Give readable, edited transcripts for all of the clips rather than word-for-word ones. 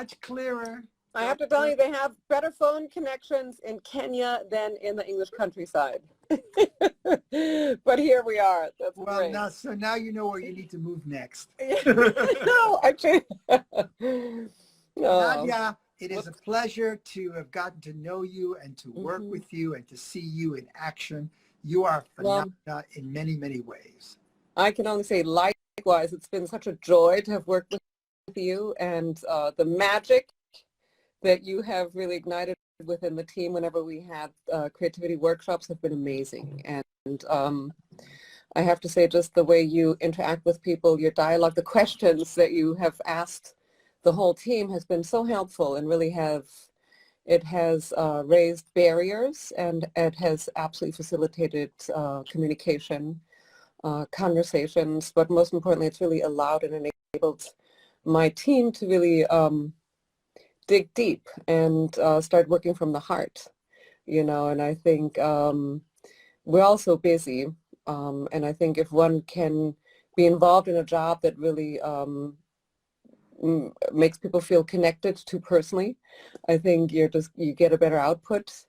much clearer. I have to tell you, they have better phone connections in Kenya than in the English countryside. But here we are. That's Well, great. now you know where you need to move next. No, actually. Nadja, it is a pleasure to have gotten to know you and to work with you and to see you in action. You are phenomenal in many, many ways. I can only say likewise. It's been such a joy to have worked with you, and the magic that you have really ignited within the team whenever we had creativity workshops have been amazing. And I have to say, just the way you interact with people, your dialogue, the questions that you have asked the whole team has been so helpful, and really has raised barriers, and it has absolutely facilitated communication, conversations, but most importantly, it's really allowed and enabled my team to really dig deep and start working from the heart, and I think we're all so busy, and I think if one can be involved in a job that really makes people feel connected to personally, I think you get a better output.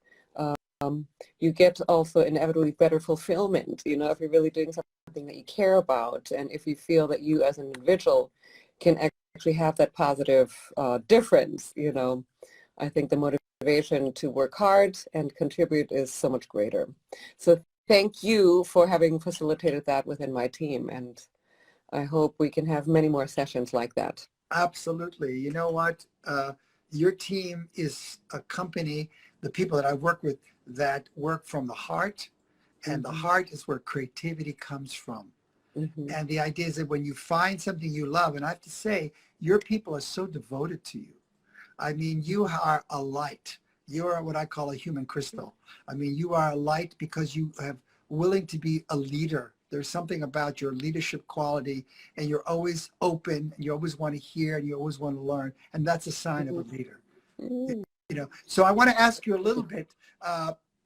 You get also inevitably better fulfillment, if you're really doing something that you care about, and if you feel that you as an individual can actually have that positive difference, I think the motivation to work hard and contribute is so much greater. So thank you for having facilitated that within my team, and I hope we can have many more sessions like that. Absolutely. You know what? Your team is a company, the people that I work with, that work from the heart, and the heart is where creativity comes from. And the idea is that when you find something you love, and I have to say, your people are so devoted to you. I mean, you are a light. You are what I call a human crystal. I mean, you are a light because you have willing to be a leader. There's something about your leadership quality, and you're always open, and you always want to hear, and you always want to learn, and that's a sign of a leader. So I want to ask you a little bit.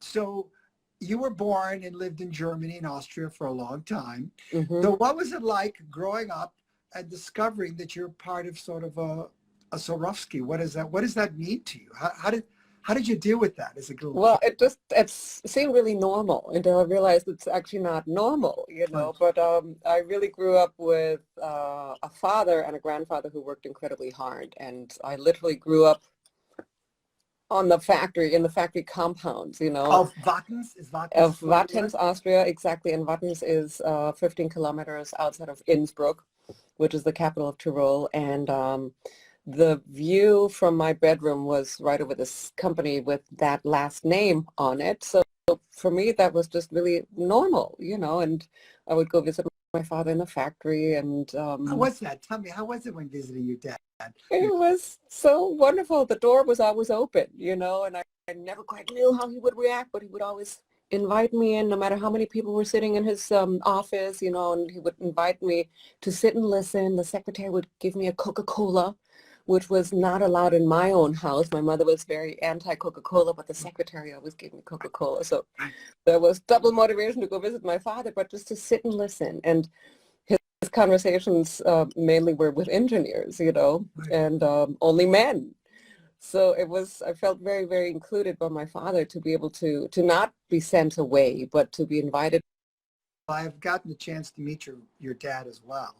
So you were born and lived in Germany and Austria for a long time. So what was it like growing up and discovering that you're part of sort of a Swarovski? What is that? What does that mean to you? How did you deal with that as a girl? Well, it seemed really normal until I realized it's actually not normal, But I really grew up with a father and a grandfather who worked incredibly hard, and I literally grew up in the factory compounds, Of Wattens? Of Wattens, Austria, exactly. And Wattens is 15 kilometers outside of Innsbruck, which is the capital of Tyrol. And the view from my bedroom was right over this company with that last name on it. So for me, that was just really normal, and I would go visit my father in the factory. And how was that? Tell me, how was it when visiting your dad? It was so wonderful. The door was always open, and I never quite knew how he would react, but he would always invite me in, no matter how many people were sitting in his office, and he would invite me to sit and listen. The secretary would give me a Coca-Cola, which was not allowed in my own house. My mother was very anti-Coca-Cola, but the secretary always gave me Coca-Cola. So there was double motivation to go visit my father, but just to sit and listen. And his conversations mainly were with engineers, and only men. So I felt very, very included by my father to be able to not be sent away, but to be invited. I've gotten the chance to meet your dad as well.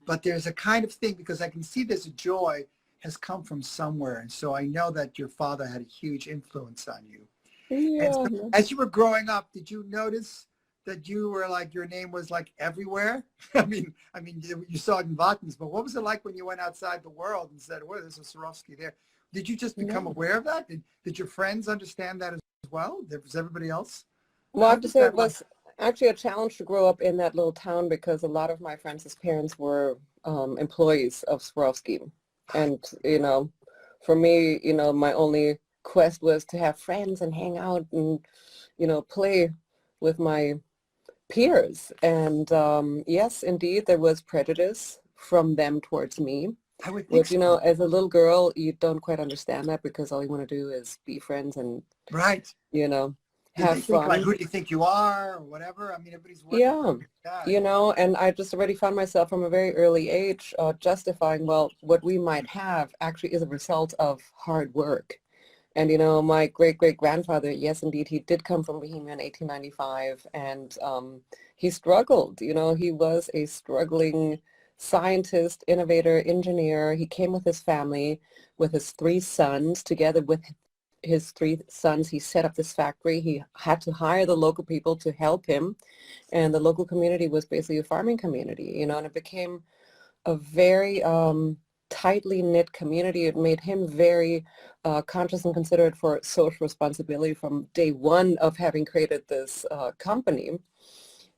But there's a kind of thing, because I can see this joy has come from somewhere. And so I know that your father had a huge influence on you. Yeah. And so, as you were growing up, did you notice that you were your name was everywhere? I mean, you saw it in Wattens, but what was it like when you went outside the world and said, well, there's a Swarovski there? Did you just become aware of that? Did your friends understand that as well? Was everybody else? Well, I have to say it was actually a challenge to grow up in that little town, because a lot of my friends' parents were employees of Swarovski. And, for me, my only quest was to have friends and hang out and, play with my peers. And yes, indeed, there was prejudice from them towards me. I would think so. As a little girl, you don't quite understand that, because all you want to do is be friends and, right. Did have they think like, fun. who do you think you are, or whatever? I mean, everybody's working. Yeah, God. you know, and I just already found myself from a very early age justifying, well, what we might have actually is a result of hard work. And, you know, my great-great-grandfather, yes, indeed, he did come from Bohemia in 1895, and he struggled. You know, he was a struggling scientist, innovator, engineer. He came with his family, with his three sons. Together with his three sons, he set up this factory. He had to hire the local people to help him, and the local community was basically a farming community, you know, and it became a very tightly knit community. It made him very conscious and considerate for social responsibility from day one of having created this company.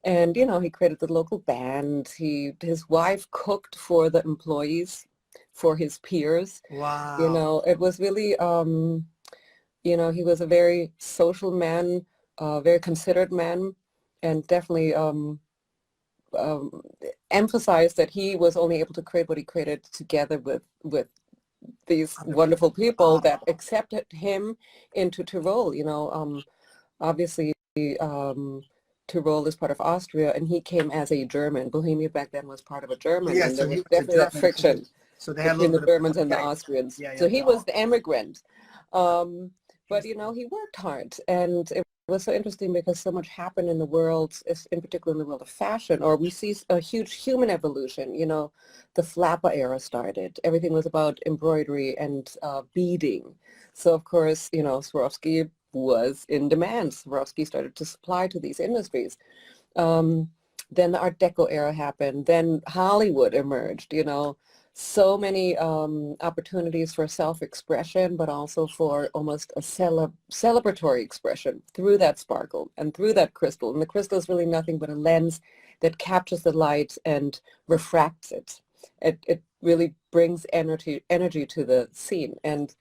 And, you know, he created the local band. His wife cooked for the employees, for his peers. You Wow. know, it was really, you know, he was a very social man, very considerate man, and definitely um, emphasized that he was only able to create what he created together with these Other wonderful people. people Wow. that accepted him into Tyrol. You know, obviously Tyrol is part of Austria, and he came as a German. Bohemia back then was part of a German, Yeah, and there so was he was a definitely that German. friction So they had a between little the bit of, Germans and the yeah, Austrians. yeah, So yeah. he was the immigrant. Um, but, you know, Interesting. he worked hard, and it was so interesting because so much happened in the world, in particular in the world of fashion, or we see a huge human evolution. You know, the flapper era started. Everything was about embroidery and beading. So, of course, you know, Swarovski was in demand. Swarovski started to supply to these industries. Um, then the Art Deco era happened. Then Hollywood emerged, you know, so many opportunities for self-expression, but also for almost a celebratory expression through that sparkle and through that crystal. And the crystal is really nothing but a lens that captures the light and refracts it. It really brings energy to the scene. And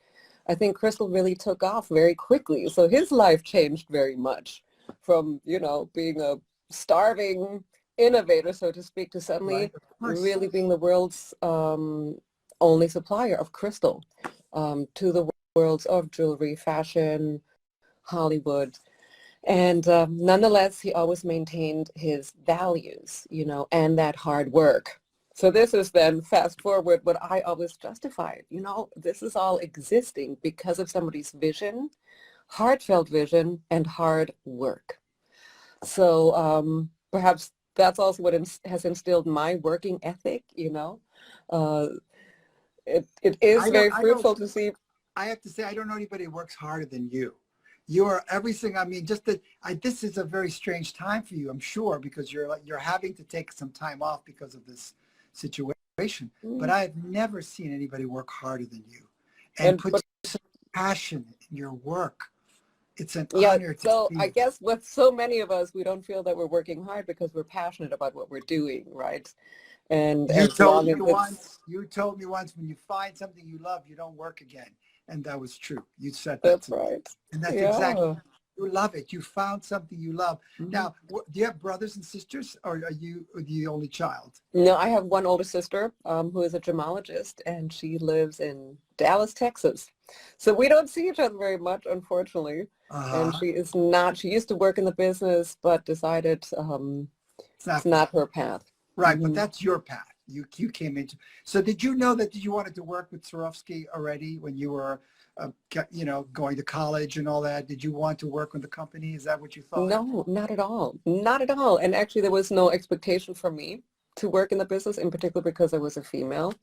I think Crystal really took off very quickly. So his life changed very much from, you know, being a starving innovator, so to speak, to Right, suddenly of course. really being the world's only supplier of crystal to the worlds of jewelry, fashion, Hollywood. And nonetheless, he always maintained his values, you know, and that hard work. So this is then fast forward what I always justified. You know, this is all existing because of somebody's vision, heartfelt vision, and hard work. So perhaps that's also what has instilled my working ethic, you know. Uh, it is very I don't, fruitful to see. I have to say, I don't know anybody who works harder than you. You are everything. I mean, just that. This is a very strange time for you, I'm sure, because you're having to take some time off because of this situation. But Mm. I've never seen anybody work harder than you, and And put but some passion in your work. It's an yeah, honor to so see I it. guess with so many of us, we don't feel that we're working hard because we're passionate about what we're doing, right? And You as told long me as it's, once. You told me once, when you find something you love, you don't work again, and that was true. You said that that's to me, right. and that's exactly. Yeah. You love it. You found something you love. Mhm. Now, do you have brothers and sisters, or are you the only child? No, I have one older sister who is a gemologist, and she lives in Dallas, Texas. So we don't see each other very much, unfortunately. And Uh-huh. she is not, she used to work in the business, but decided It's it's not for not her. her path. Right, but Hmm. that's your path. You came into. So did you know that you wanted to work with Swarovski already when you were, going to college and all that? Did you want to work with the company? Is that what you thought? No, not at all. Not at all. And actually, there was no expectation for me to work in the business, in particular because I was a female.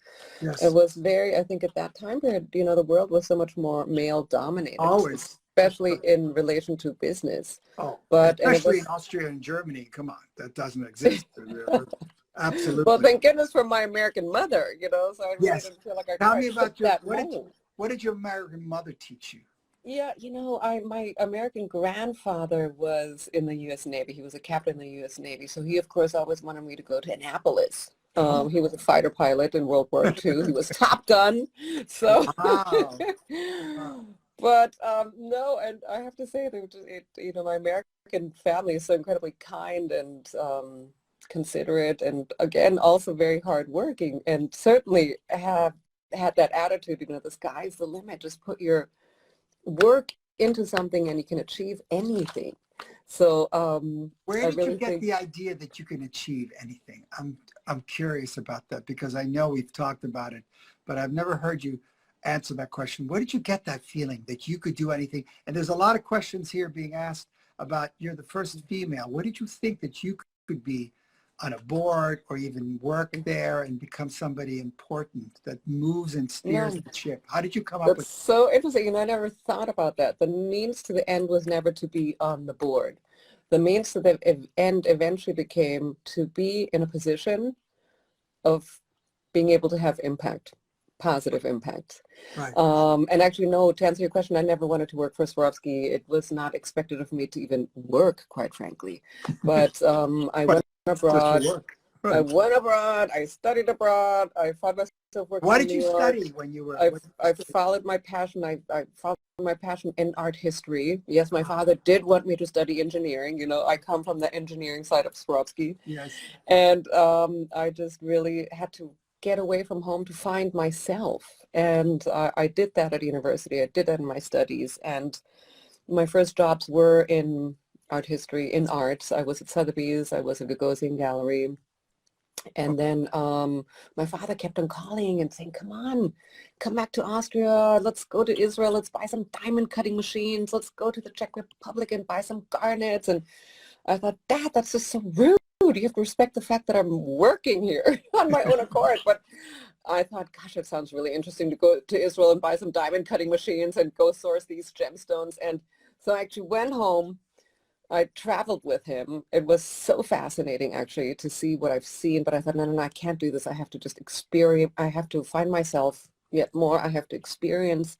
It Yes. was very, I think at that time period, you know, the world was so much more male dominated, Always. especially in relation to business. Oh, And it especially in was, Austria and Germany. Come on, that doesn't exist. well, Absolutely. thank goodness for my American mother, you know, so I really Yes. didn't feel like I Tell quite me fit about that mold. what did your American mother teach you? Yeah, you know, my American grandfather was in the U.S. Navy. He was a captain in the U.S. Navy. So he, of course, always wanted me to go to Annapolis. Oh, He was a fighter pilot in World War II. He was Top Gun. So, wow. Wow. but no, and I have to say that you know, my American family is so incredibly kind and considerate, and again, also very hardworking, and certainly have had that attitude. You know, the sky's the limit. Just put your work into something and you can achieve anything. So Where I did you really get think, the idea that you can achieve anything? I'm curious about that because I know we've talked about it, but I've never heard you answer that question. Where did you get that feeling that you could do anything? And there's a lot of questions here being asked about you're the first female. What did you think that you could be on a board or even work there and become somebody important that moves and steers no, the ship? How did you come up that's with? so interesting. And I never thought about that. The means to the end was never to be on the board. The means to the end eventually became to be in a position of being able to have impact, positive impact. Right. And actually, no, to answer your question, I never wanted to work for Swarovski. It was not expected of me to even work, quite frankly. But I But went abroad. just to work. I Right. went abroad. I studied abroad. I found myself working What in did New you York. study when you were? I followed my passion. I followed my passion in art history. Yes, my father did want me to study engineering. You know, I come from the engineering side of Swarovski. Yes. And I just really had to get away from home to find myself. And I did that at university. I did that in my studies. And my first jobs were in art history, in arts. I was at Sotheby's. I was at Gagosian Gallery. And then my father kept on calling and saying, come on, come back to Austria. Let's go to Israel. Let's buy some diamond cutting machines. Let's go to the Czech Republic and buy some garnets. And I thought, Dad, that's just so rude. You have to respect the fact that I'm working here on my own accord. But I thought, gosh, it sounds really interesting to go to Israel and buy some diamond cutting machines and go source these gemstones. And so I actually went home. I traveled with him. It was so fascinating, actually, to see what I've seen. But I thought, no, no, no, I can't do this. I have to just experience. I have to find myself yet more. I have to experience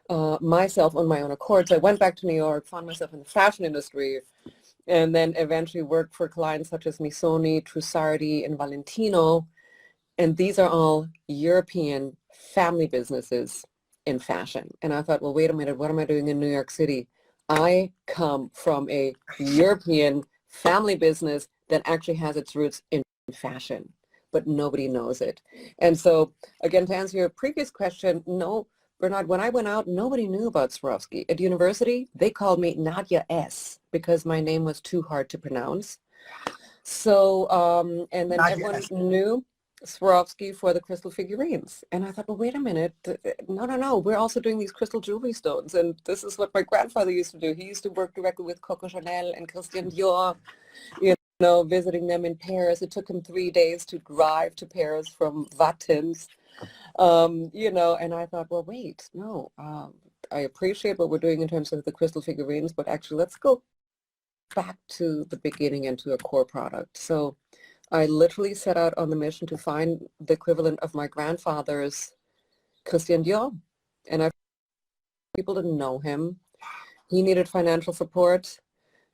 myself on my own accord. So I went back to New York, found myself in the fashion industry, and then eventually worked for clients such as Missoni, Trussardi, and Valentino. And these are all European family businesses in fashion. And I thought, well, wait a minute, what am I doing in New York City? I come from a European family business that actually has its roots in fashion, but nobody knows it. And so, again, to answer your previous question, no, Bernard, when I went out, nobody knew about Swarovski. At university, they called me Nadja S because my name was too hard to pronounce. So, and then Nadja everyone S. knew Swarovski for the crystal figurines. And I thought, well, wait a minute. No, no, no. We're also doing these crystal jewelry stones. And this is what my grandfather used to do. He used to work directly with Coco Chanel and Christian Dior, you know, visiting them in Paris. It took him 3 days to drive to Paris from Wattens. You know, and I thought, well, wait, no, I appreciate what we're doing in terms of the crystal figurines, but actually let's go back to the beginning and to a core product. So I literally set out on the mission to find the equivalent of my grandfather's Christian Dior. And people didn't know him. He needed financial support.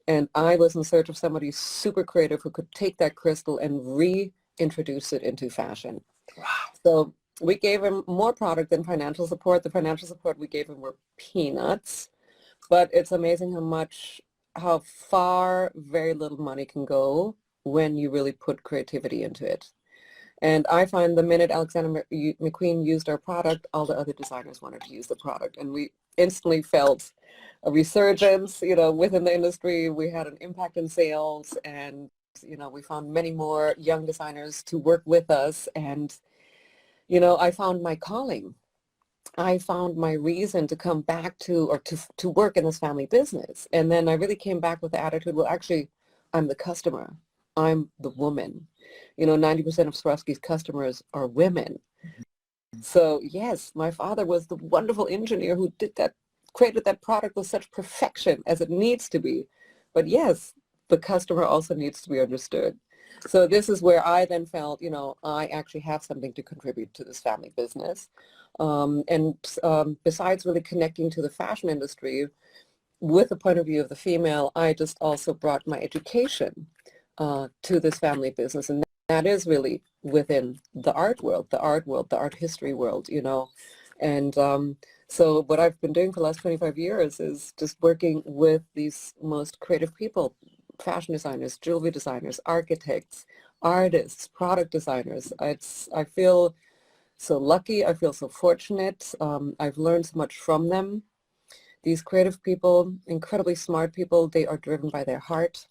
And I was in search of somebody super creative who could take that crystal and reintroduce it into fashion. Wow. So we gave him more product than financial support. The financial support we gave him were peanuts, but it's amazing how far very little money can go when you really put creativity into it. And I find the minute Alexander McQueen used our product, all the other designers wanted to use the product. And we instantly felt a resurgence, you know, within the industry. We had an impact in sales, and, you know, we found many more young designers to work with us. And you know, I found my calling. I found my reason to come back to, or to work in this family business. And then I really came back with the attitude, well, actually, I'm the customer. I'm the woman. You know, 90% of Swarovski's customers are women. So yes, my father was the wonderful engineer who did that, created that product with such perfection as it needs to be. But yes, the customer also needs to be understood. So this is where I then felt, you know, I actually have something to contribute to this family business. Besides really connecting to the fashion industry with the point of view of the female, I just also brought my education to this family business. And that is really within the art world, the art history world, you know. And so what I've been doing for the last 25 years is just working with these most creative people, fashion designers, jewelry designers, architects, artists, product designers. I feel so lucky. I feel so fortunate. I've learned so much from them. These creative people, incredibly smart people, they are driven by their heart.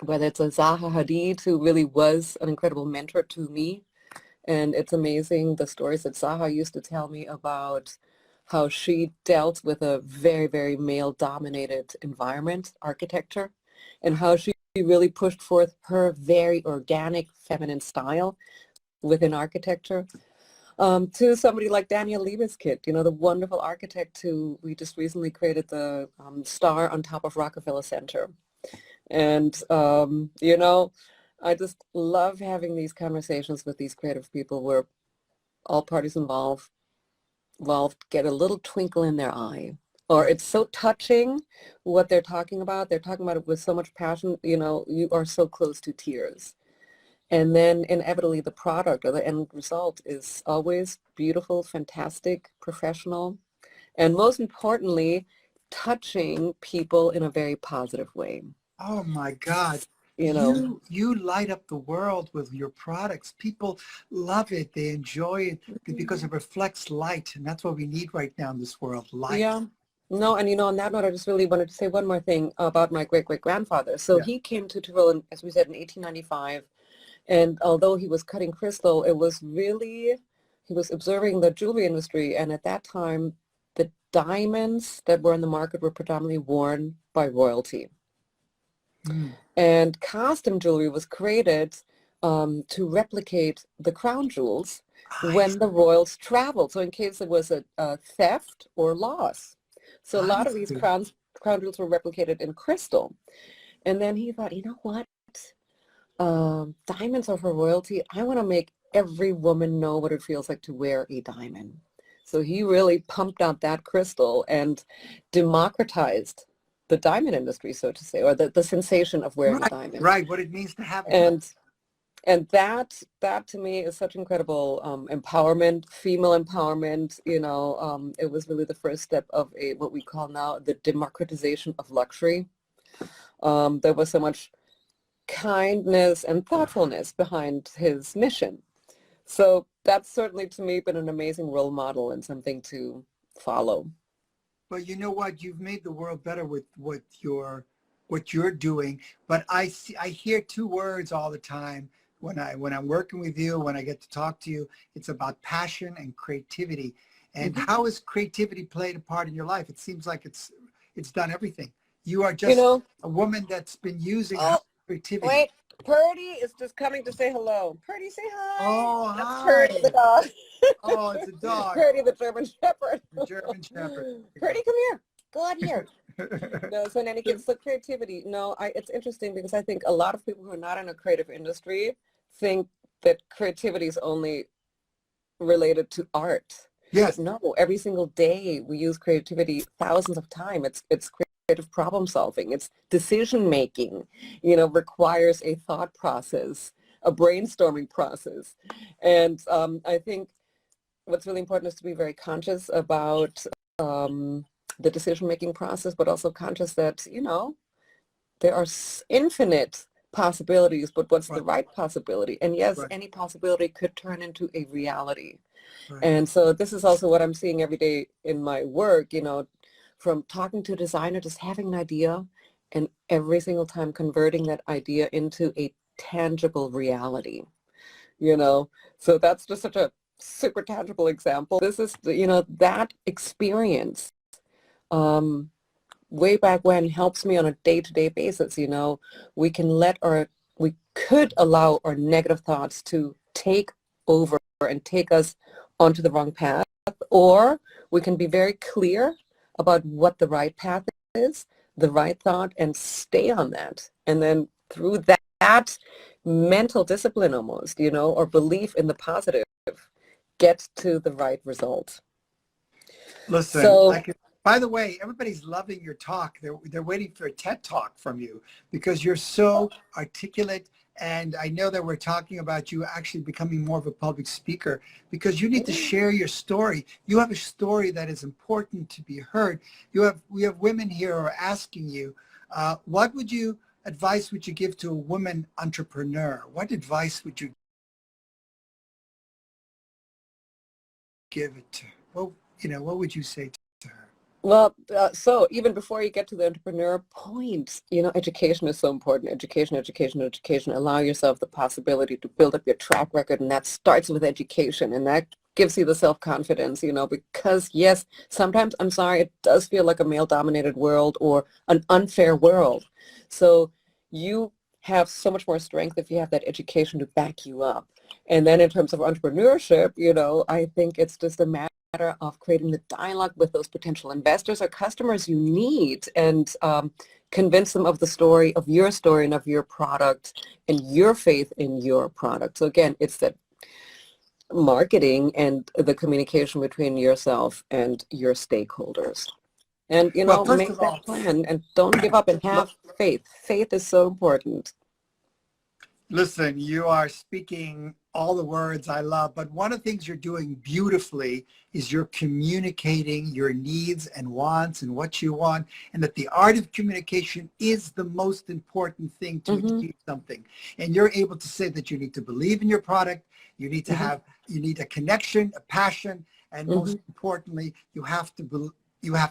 Whether it's a Zaha Hadid, who really was an incredible mentor to me. And it's amazing the stories that Zaha used to tell me about how she dealt with a very, very male-dominated environment, architecture, and how she really pushed forth her very organic feminine style within architecture. To somebody like Daniel Libeskind, the wonderful architect who we just recently created the star on top of Rockefeller Center. And, I just love having these conversations with these creative people where all parties involved get a little twinkle in their eye. Or it's so touching what they're talking about. They're talking about it with so much passion, you are so close to tears. And then inevitably the product or the end result is always beautiful, fantastic, professional, and most importantly, touching people in a very positive way. Oh my God. You know, You light up the world with your products. People love it. They enjoy it because it reflects light. And that's what we need right now in this world, light. yeah. No, and on that note, I just really wanted to say one more thing about my great-great-grandfather. So Yeah. he came to Tyrol, as we said, in 1895. And although he was cutting crystal, he was observing the jewelry industry. And at that time, the diamonds that were in the market were predominantly worn by royalty. Mm. And costume jewelry was created to replicate the crown jewels when the royals traveled. So in case there was a theft or loss. So a lot of these crown jewels were replicated in crystal. And then he thought, you know what? Diamonds are for royalty. I want to make every woman know what it feels like to wear a diamond. So he really pumped out that crystal and democratized the diamond industry, so to say, or the sensation of wearing a diamond. Right, what it means to have a diamond. And that to me is such incredible empowerment, female empowerment. It was really the first step of what we call now the democratization of luxury. There was so much kindness and thoughtfulness behind his mission. So that's certainly to me been an amazing role model and something to follow. But you know what? You've made the world better with what you're doing. But I hear two words all the time when I'm working with you, when I get to talk to you. It's about passion and creativity. And how has creativity played a part in your life? It seems like it's done everything. You are just a woman that's been using creativity. Wait, Purdy is just coming to say hello. Purdy, say hi. Oh, That's hi. Purdy the dog. Oh, it's a dog. Purdy the German Shepherd. The German Shepherd. Purdy, come here. Go out here. No, so in any case, the creativity. No, it's interesting because I think a lot of people who are not in a creative industry think that creativity is only related to art. Yes. But no, every single day we use creativity thousands of times. It's creative problem solving. It's decision making, requires a thought process, a brainstorming process. And I think what's really important is to be very conscious about the decision-making process, but also conscious that, there are infinite possibilities, but what's the right possibility? And yes, any possibility could turn into a reality. And so this is also what I'm seeing every day in my work, from talking to a designer, just having an idea and every single time converting that idea into a tangible reality, So that's just such a super tangible example. This is, that experience way back when helps me on a day-to-day basis. We could allow our negative thoughts to take over and take us onto the wrong path, or we can be very clear about what the right path is, the right thought, and stay on that. And then through that mental discipline almost, or belief in the positive, get to the right result. Listen, by the way, everybody's loving your talk. They're waiting for a TED Talk from you because you're so articulate. And I know that we're talking about you actually becoming more of a public speaker because you need to share your story. You have a story that is important to be heard. We have women here who are asking you, what advice would you give to a woman entrepreneur? What advice would you give it to? Well, what would you say to her? Well, so even before you get to the entrepreneur point, education is so important. Education, education, education. Allow yourself the possibility to build up your track record, and that starts with education, and that gives you the self-confidence, because yes, sometimes, I'm sorry, it does feel like a male-dominated world or an unfair world. So you have so much more strength if you have that education to back you up. And then in terms of entrepreneurship, I think it's just a matter of creating the dialogue with those potential investors or customers you need, and convince them of the story, of your story and of your product and your faith in your product. So again, it's that marketing and the communication between yourself and your stakeholders. And, Well, first make of that all, plan and don't give up and have faith. Faith is so important. listen, you are speaking all the words I love, but one of the things you're doing beautifully is you're communicating your needs and wants and what you want, and that the art of communication is the most important thing to achieve something. And you're able to say that you need to believe in your product, you need to have, you need a connection, a passion, and most importantly, you have to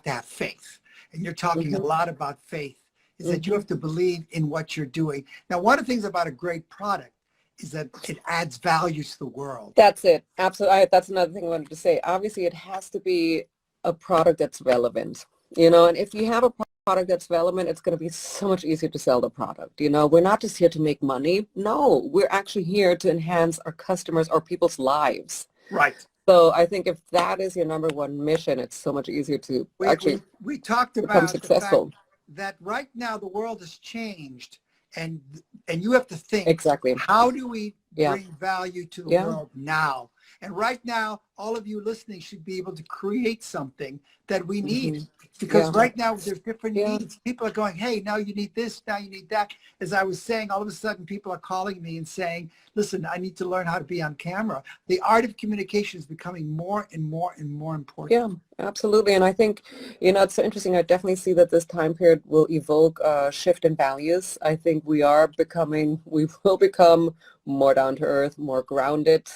have faith. And you're talking a lot about faith, is that you have to believe in what you're doing. Now, one of the things about a great product is that it adds value to the world. That's it. Absolutely. That's another thing I wanted to say. Obviously, it has to be a product that's relevant, and if you have a product that's relevant, it's going to be so much easier to sell the product. We're not just here to make money. No, we're actually here to enhance our customers or people's lives. Right. So I think if that is your number one mission, it's so much easier to we talked become about successful. the fact that right now the world has changed, and you have to think, exactly, how do we bring value to the world now? And right now, all of you listening should be able to create something that we need. Because right now there's different needs. People are going, hey, now you need this, now you need that. As I was saying, all of a sudden people are calling me and saying, listen, I need to learn how to be on camera. The art of communication is becoming more and more and more important. Yeah, absolutely. And I think, it's so interesting. I definitely see that this time period will evoke a shift in values. I think we will become more down to earth, more grounded.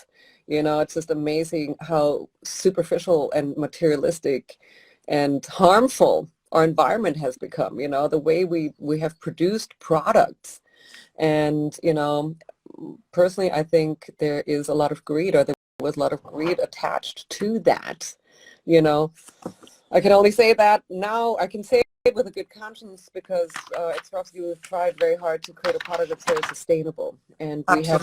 It's just amazing how superficial and materialistic and harmful our environment has become, the way we have produced products. And, personally, I think there is a lot of greed, or there was a lot of greed attached to that. I can only say that now. I can say it with a good conscience, because at Swarovski we've tried very hard to create a product that's very sustainable. And we have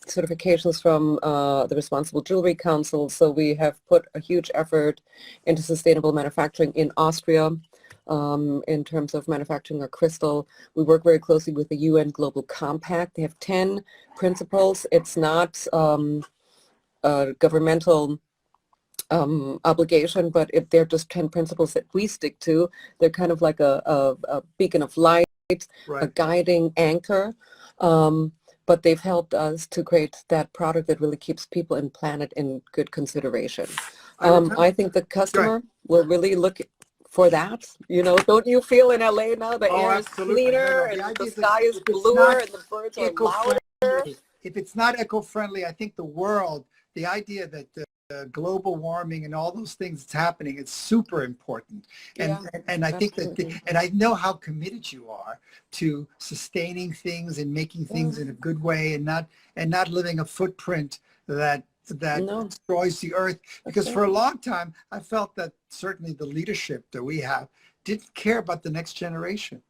certifications from the Responsible Jewelry Council. So we have put a huge effort into sustainable manufacturing in Austria. In terms of manufacturing our crystal, we work very closely with the UN Global Compact. They have 10 principles. It's not a governmental obligation, but they're just 10 principles that we stick to. They're kind of like a beacon of light, a guiding anchor. But they've helped us to create that product that really keeps people and planet in good consideration. I think the customer will really look for that. Don't you feel in LA now the air is cleaner and the sky is bluer and the birds are louder? If it's not eco-friendly, I think the world, the idea that global warming and all those things that's happening, it's super important. And I think that, and I know how committed you are to sustaining things and making things in a good way, and not living a footprint that destroys the earth. Because for a long time, I felt that certainly the leadership that we have didn't care about the next generation.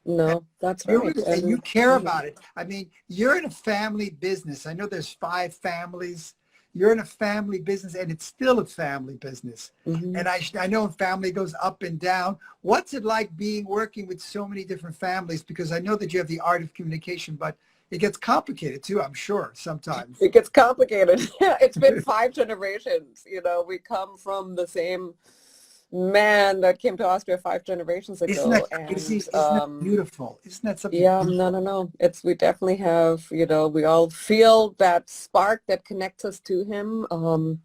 No, that's right. And you care about it. I mean, you're in a family business. I know there's 5 families. You're in a family business, and it's still a family business. And I know family goes up and down. What's it like working with so many different families? Because I know that you have the art of communication, but it gets complicated too, I'm sure, sometimes. It gets complicated. It's been 5 generations. We come from the same man that came to Austria 5 generations ago. Isn't that crazy? Isn't that beautiful? Isn't that something? Yeah, beautiful? no. We definitely have, we all feel that spark that connects us to him.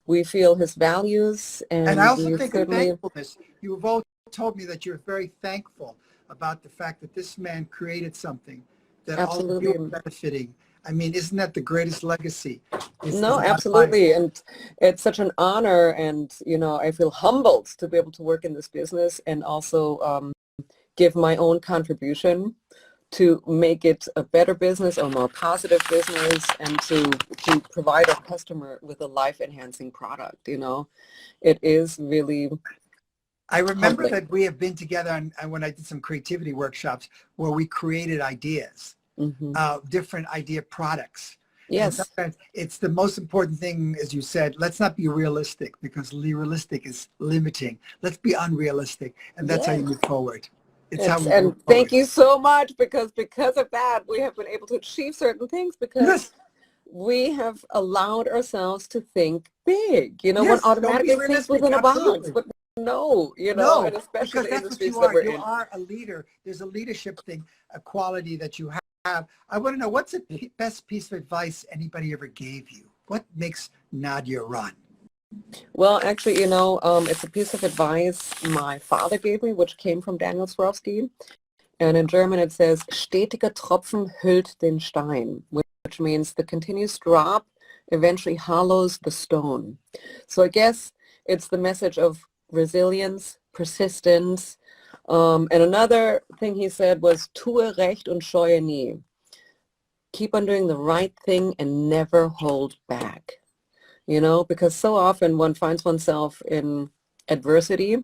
We feel his values, and I also think of thankfulness. You've all told me that you're very thankful about the fact that this man created something that all of you are benefiting. I mean, isn't that the greatest legacy? No, Is not life. absolutely. And it's such an honor. And, I feel humbled to be able to work in this business and also give my own contribution to make it a better business or more positive business and to provide our customer with a life-enhancing product, It is really I remember humbling. that we have been together and when I did some creativity workshops where we created ideas, different idea products. And Yes. sometimes it's the most important thing, as you said, let's not be realistic because realistic is limiting. Let's be unrealistic. And that's how you Yes. move forward. It's how we And move thank forward. you so much because of that, we have been able to achieve certain things because Yes. we have allowed ourselves to think big. One Yes. Don't be automatically thinks realistic. within a box, Absolutely. but no, and No, especially because the that's what industries you that are. we're You in. are a leader. There's a leadership thing, a quality that you have. I want to know, what's the best piece of advice anybody ever gave you? What makes Nadja run? Well, actually, it's a piece of advice my father gave me, which came from Nadja Swarovski. And in German, it says, stetiger Tropfen hüllt den Stein, which means the continuous drop eventually hollows the stone. So I guess it's the message of resilience, persistence. And another thing he said was, tue recht und scheue nie. Keep on doing the right thing and never hold back. Because so often one finds oneself in adversity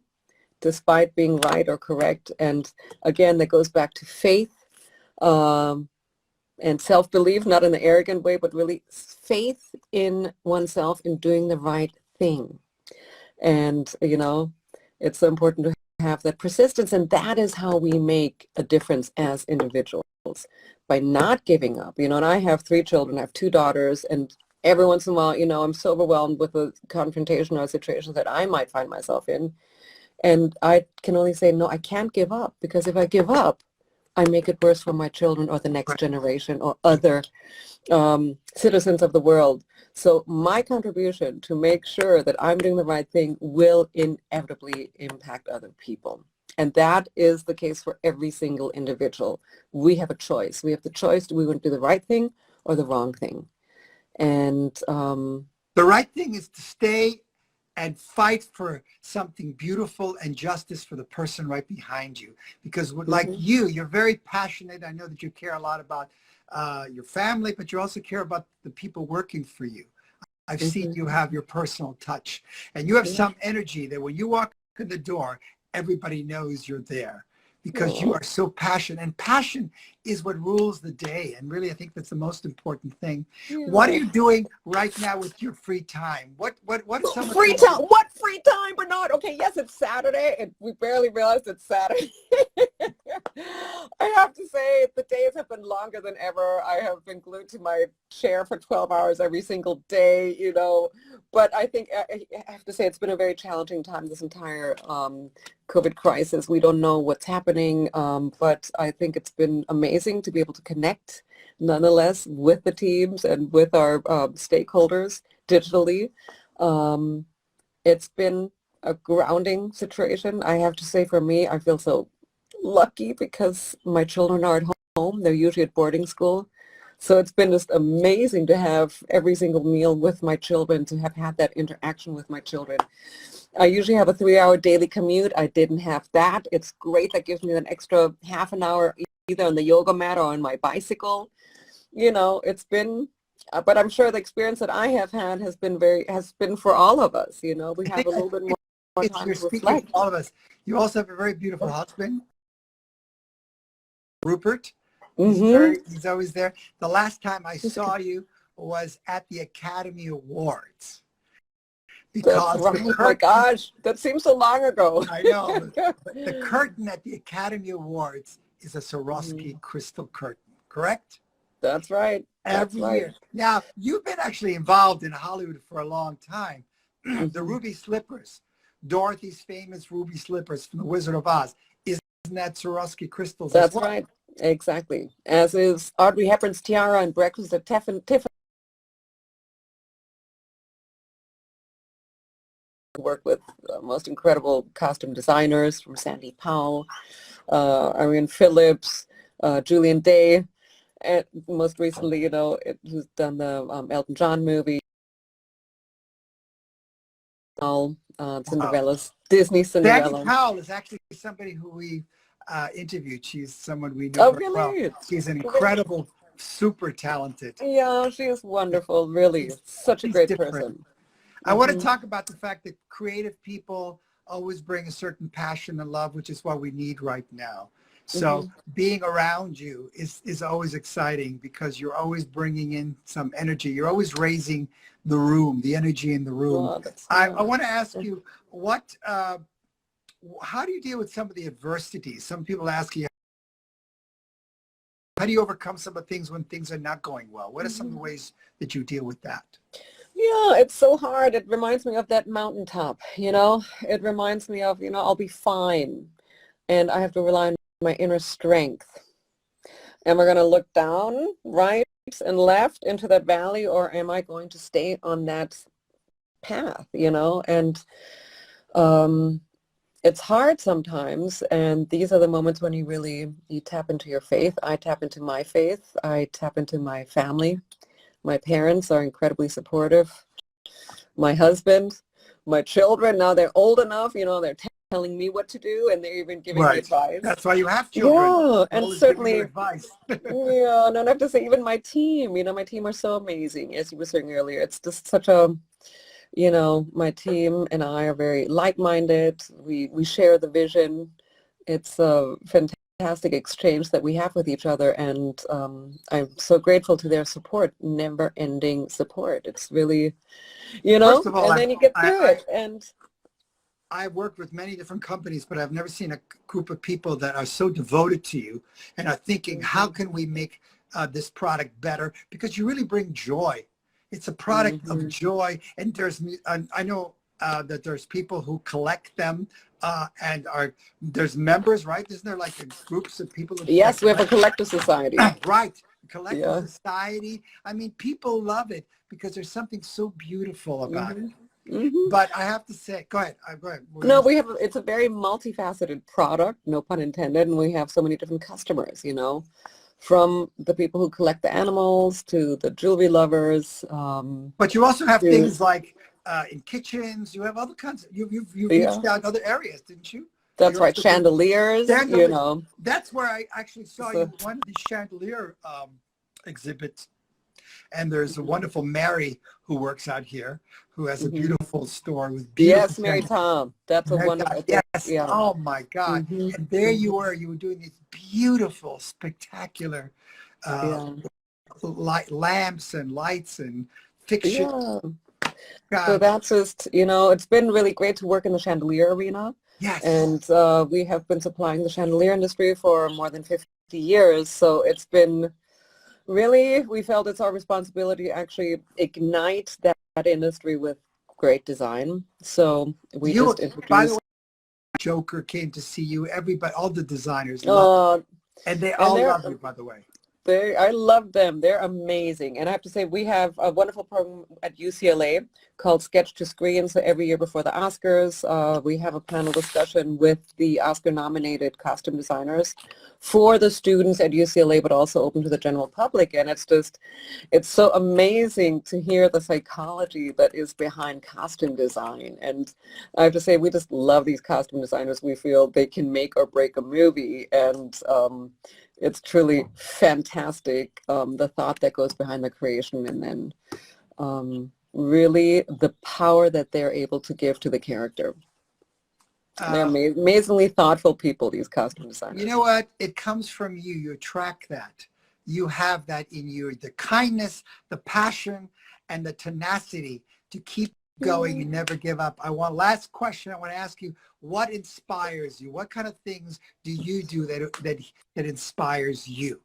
despite being right or correct. And again, that goes back to faith and self-belief, not in the arrogant way, but really faith in oneself in doing the right thing. And, it's so important to have that persistence. And that is how we make a difference as individuals, by not giving up. And I have 3 children. I have 2 daughters. And every once in a while, I'm so overwhelmed with the confrontation or situations that I might find myself in. And I can only say, no, I can't give up, because if I give up, I make it worse for my children or the next generation or other citizens of the world. So my contribution to make sure that I'm doing the right thing will inevitably impact other people. And that is the case for every single individual. We have a choice. We have the choice. Do we want to do the right thing or the wrong thing? And the right thing is to stay and fight for something beautiful and justice for the person right behind you. Because like you're very passionate. I know that you care a lot about your family, but you also care about the people working for you. I've seen you have your personal touch, and you have some energy that when you walk in the door, everybody knows you're there because you are so passionate, and passion is what rules the day. And really, I think that's the most important thing. What are you doing right now with your free time? What's some free time? What free time, Bernard? Okay, yes, it's Saturday, and we barely realized it's Saturday. I have to say, the days have been longer than ever. I have been glued to my chair for 12 hours every single day, But I think I have to say it's been a very challenging time, this entire COVID crisis. We don't know what's happening, but I think it's been amazing to be able to connect nonetheless with the teams and with our stakeholders digitally. It's been a grounding situation. I have to say, for me, I feel so lucky because my children are at home. They're usually at boarding school. So it's been just amazing to have every single meal with my children, to have had that interaction with my children. I usually have a 3-hour daily commute. I didn't have that. It's great. That gives me an extra half an hour either on the yoga mat or on my bicycle. It's been, but I'm sure the experience that I have had has been for all of us. We have a little bit more time you're to speaking reflect. for all of us. You also have a very beautiful husband, Rupert. He's always there. The last time I saw you was at the Academy Awards. That's right. Oh my gosh, that seems so long ago. I know. But the curtain at the Academy Awards is a Swarovski crystal curtain, correct? That's right. Every year. Now, you've been actually involved in Hollywood for a long time. The ruby slippers, Dorothy's famous ruby slippers from The Wizard of Oz, isn't that Swarovski crystals as well? That's right. Exactly. As is Audrey Hepburn's tiara and Breakfast at Tiffany. Work with most incredible costume designers, from Sandy Powell, Ariane Phillips, Julian Day, And most recently, who's done the Elton John movie, Cinderella's Disney Sandy Cinderella. Powell is actually somebody who we interviewed. She's someone we know Oh, very well. really? She's an incredible, super talented. Yeah, she is wonderful. Really, such a She's great different. person. I want to talk about the fact that creative people always bring a certain passion and love, which is what we need right now. So being around you is always exciting because you're always bringing in some energy. You're always raising the room, the energy in the room. Oh, I want to ask you, how do you deal with some of the adversities? Some people ask you, how do you overcome some of the things when things are not going well? What are some of the ways that you deal with that? Yeah, it's so hard. It reminds me of that mountaintop, It reminds me of, I'll be fine. And I have to rely on my inner strength. Am I going to look down, right and left into that valley, or am I going to stay on that path, And it's hard sometimes. And these are the moments when you tap into your faith. I tap into my faith. I tap into my family. My parents are incredibly supportive. My husband, my children, now they're old enough, they're telling me what to do, and they're even giving me advice. That's why you have children. Yeah, and certainly advice. Yeah, and I have to say, even my team, my team are so amazing, as you were saying earlier. It's just such a, my team and I are very like-minded. We share the vision. It's a fantastic exchange that we have with each other, and I'm so grateful to their support, never-ending support. It's really, First of all, and then you get through it. And I've worked with many different companies, but I've never seen a group of people that are so devoted to you and are thinking, how can we make this product better? Because you really bring joy. It's a product of joy. And I know that there's people who collect them and there's members, right? Isn't there like groups of people? Yes, we have a collector society. Right. Collector society. I mean, people love it because there's something so beautiful about it. But I have to say, go ahead. No, it's a very multifaceted product, no pun intended, and we have so many different customers, from the people who collect the animals to the jewelry lovers. But you also have things like in kitchens. You have other kinds. You've reached out other areas, didn't you? That's right, chandeliers. That's where I actually saw you one of these chandelier exhibits. And there's a wonderful Mary who works out here, who has a beautiful store with beautiful. Yes, Mary Tom. That's a wonderful. Yes. Yeah. Oh my God. And there you were doing these beautiful, spectacular lamps and lights and fixtures. Yeah. So that's just, it's been really great to work in the chandelier arena. Yes. And we have been supplying the chandelier industry for more than 50 years. So it's been really, we felt it's our responsibility to actually ignite that industry with great design. So we just introduced. By the way, Joker came to see you. Everybody, all the designers love and they all love you, by the way. I love them. They're amazing. And I have to say, we have a wonderful program at UCLA called Sketch to Screen. So every year before the Oscars, we have a panel discussion with the Oscar-nominated costume designers for the students at UCLA, but also open to the general public. And it's so amazing to hear the psychology that is behind costume design. And I have to say, we just love these costume designers. We feel they can make or break a movie. And it's truly fantastic, the thought that goes behind the creation, and then really the power that they're able to give to the character. They're amazingly thoughtful people, these costume designers. You know what? It comes from you. You attract that. You have that in you. The kindness, the passion, and the tenacity to keep going and never give up. Last question I want to ask you, what inspires you? What kind of things do you do that inspires you?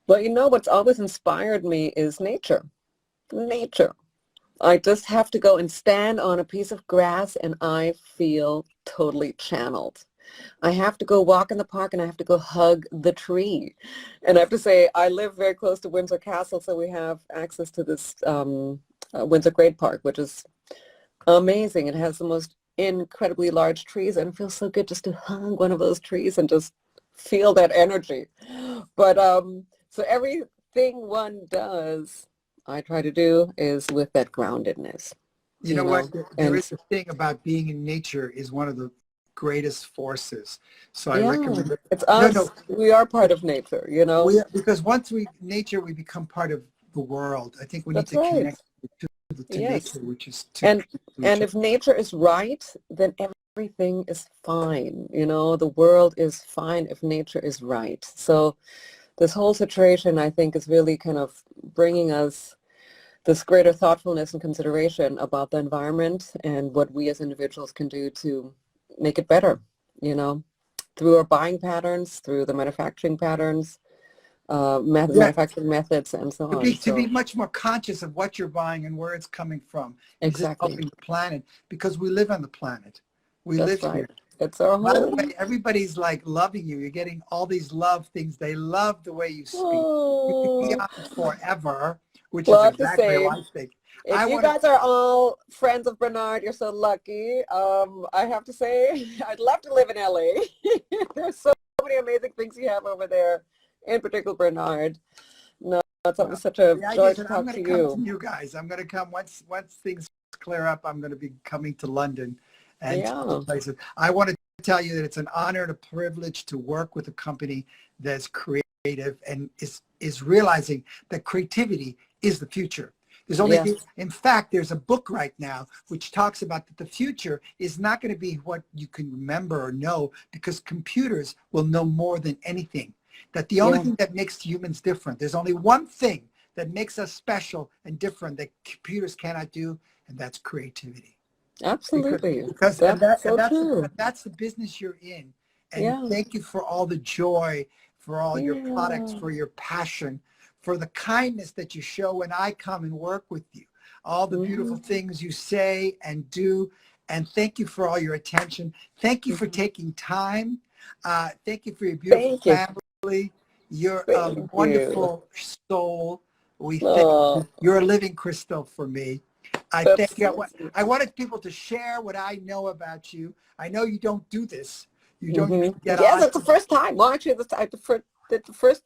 Well, what's always inspired me is nature. Nature. I just have to go and stand on a piece of grass and I feel totally channeled. I have to go walk in the park and I have to go hug the tree. And I have to say, I live very close to Windsor Castle, so we have access to this Windsor Great Park, which is amazing. It has the most incredibly large trees, and it feels so good just to hug one of those trees and just feel that energy. But so every everything one does, I try to do is with that groundedness. You know what? There And is a thing about being in nature is one of the greatest forces. So I yeah, recommend it. it's No, us. no, We are part of nature, you know? because once nature, we become part of the world. I think we need That's to right. connect to Yes. nature, which is to And nature. if nature is right, then everything is fine. You know, the world is fine if nature is right. So this whole situation, I think, is really kind of bringing us this greater thoughtfulness and consideration about the environment and what we as individuals can do to make it better, you know, through our buying patterns, through the manufacturing patterns, Yeah, manufacturing methods, and so on. to be So much more conscious of what you're buying and where it's coming from. Is it exactly. helping the planet? Because we live on the planet. We That's live right. here. It's our By the home. way, everybody's like loving you. You're getting all these love things. They love the way you speak. You could be Oh, on forever, which is well, I have to exactly how say, I think. if I you want to, guys are all friends of Bernard, you're so lucky. I have to say, I'd love to live in LA. There's so many amazing things you have over there, in particular Bernard. No, it's always such a the idea joy is to that I'm talk going to to come to you. you guys. I'm going to come once things clear up. I'm going to be coming to London and to other Yeah, places. I want to tell you that it's an honor and a privilege to work with a company that's creative and is realizing that creativity is the future. There's only, yes, in fact, there's a book right now which talks about that the future is not going to be what you can remember or know, because computers will know more than anything. That the only yeah, thing that makes humans different, there's only one thing that makes us special and different that computers cannot do, and that's creativity. Because, absolutely. because and That's that so true. and that's the business you're in. And Yeah, thank you for all the joy, for all your products, yeah. for your passion, for the kindness that you show when I come and work with you, all the beautiful Hmm. things you say and do. And thank you for all your attention. Thank you for Hmm. taking time. Thank you for your beautiful Thank you. family. You're a Thank you. wonderful soul. We thank Oh, you. You're a living crystal for me. I that's thank you. so sweet. I wanted people to share what I know about you. I know you don't do this. You don't Hmm. usually get Yes, on. it's the first time. Well, actually, I did the first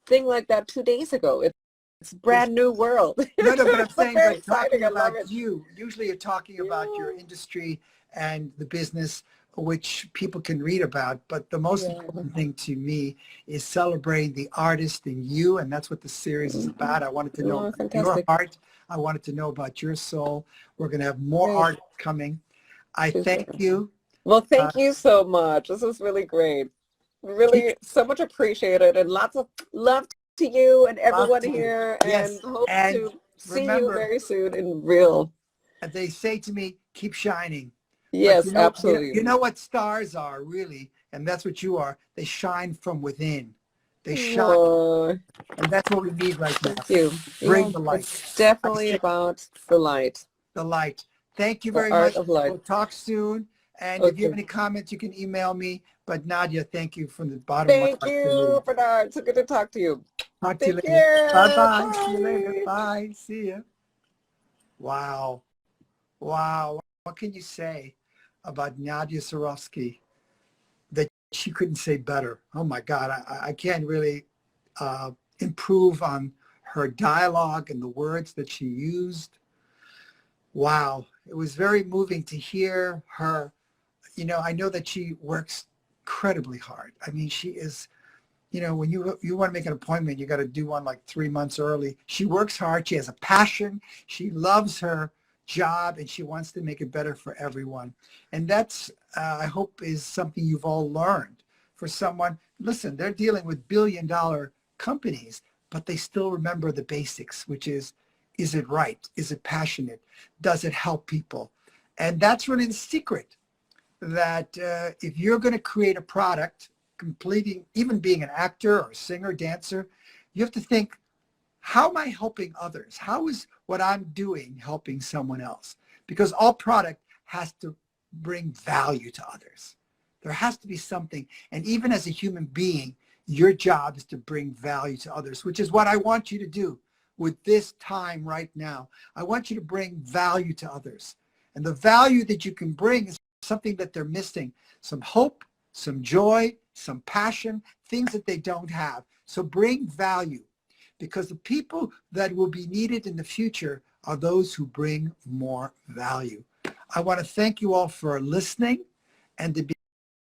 thing like that 2 days ago. It's a It's, brand new world. no, but I'm It's so saying, very but exciting. talking I love about it. you, usually you're talking about your Yeah, industry and the business, which people can read about. But the most yeah. important thing to me is celebrating the artist in you. And that's what the series is Hmm. about. I wanted to know Oh, about your fantastic. heart. I wanted to know about your soul. We're going to have more Great. art coming. I thank Super. you. Well, Uh, thank you so much. This was really great. keep Really so much appreciated, and lots of love to you and love everyone to you. here, and Yes. hope And to see you remember, very soon in real. they say to me, keep shining. But Yes, absolutely. you know what stars are really, and that's what you are. They shine from within. They shine, Oh, and that's what we need right now. thank you. Bring Yeah, the light. it's I definitely say about the light, the light. Thank you the very art much. of light. We'll talk soon. And if you have Okay. any comments, you can email me. But Nadja, thank you from the bottom of my Thank heart for me. you, Bernard. So good to talk to you. Talk to you Take later. Bye care. bye. See you later. Bye. Bye. See you. Wow. Wow. What can you say about Nadja Swarovski that she couldn't say better? Oh my God. I can't really uh, improve on her dialogue and the words that she used. Wow. It was very moving to hear her. You know, I know that she works incredibly hard. I mean, she is, you know, when you want to make an appointment, you got to do one like 3 months early. She works hard. She has a passion. She loves her job, and she wants to make it better for everyone. And that's, I hope, is something you've all learned. For someone, listen, they're dealing with billion-dollar companies, but they still remember the basics, which is it right? Is it passionate? Does it help people? And that's really the secret, that if you're going to create a product, completing, even being an actor or a singer, dancer, you have to think, how am I helping others? How is what I'm doing helping someone else? Because all product has to bring value to others. There has to be something. And even as a human being, your job is to bring value to others, which is what I want you to do with this time right now. I want you to bring value to others. And the value that you can bring is something that they're missing: some hope, some joy, some passion, things that they don't have. So bring value, because the people that will be needed in the future are those who bring more value. I want to thank you all for listening and to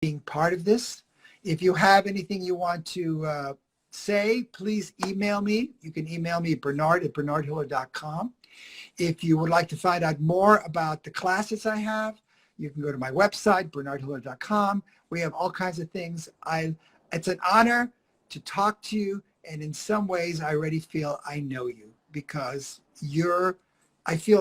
being part of this. If you have anything you want to say, please email me. You can email me bernard@bernardhiller.com. If you would like to find out more about the classes I have, you can go to my website, bernardhiller.com. We have all kinds of things. It's an honor to talk to you. And in some ways, I already feel I know you because I feel